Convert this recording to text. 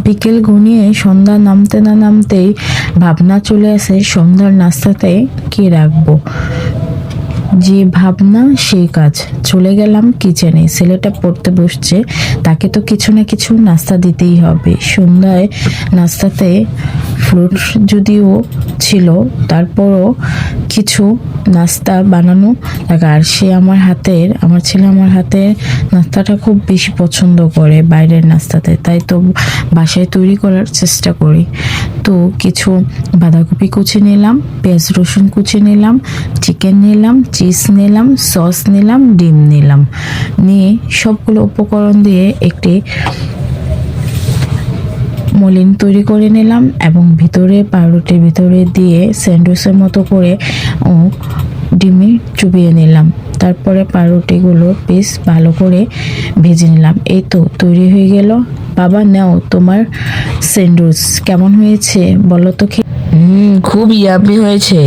বিকেল ঘনিয়ে সন্ধ্যা নামতে না নামতেই ভাবনা চলে আসে সন্ধ্যার নাস্তাতে কি রাখবো। যে ভাবনা সেই কাজ। চলে গেলাম কিচেনে। ছেলেটা পড়তে বসছে, তাকে তো কিছু না কিছু নাস্তা দিতেই হবে। সন্ধ্যায় নাস্তাতে ফ্রুটস যদিও ছিল, তারপরও কিছু নাস্তা বানানো দরকার। সে আমার ছেলে আমার হাতের নাস্তাটা খুব বেশি পছন্দ করে বাইরের নাস্তাতে, তাই তো বাসায় তৈরি করার চেষ্টা করি। তো কিছু বাঁধাকপি কুচি নিলাম, পেঁয়াজ রসুন কুচি নিলাম, চিকেন নিলাম, চিজ নিলাম, সস নিলাম, ডিম নিলাম। নিয়ে সবগুলো উপকরণ দিয়ে একটি মলিন তৈরি করে নিলাম এবং ভিতরে পাউরুটির ভিতরে দিয়ে স্যান্ডউইচের মতো করে ডিমে চুবিয়ে নিলাম। তারপরে পাউরুটিগুলো বেশ ভালো করে ভেজে নিলাম। এই তো তৈরি হয়ে গেল। বাবা নাও তোমার স্যান্ডউইচ। কেমন হয়েছে বলো তো? খুব ইয়াম্মি হয়েছে।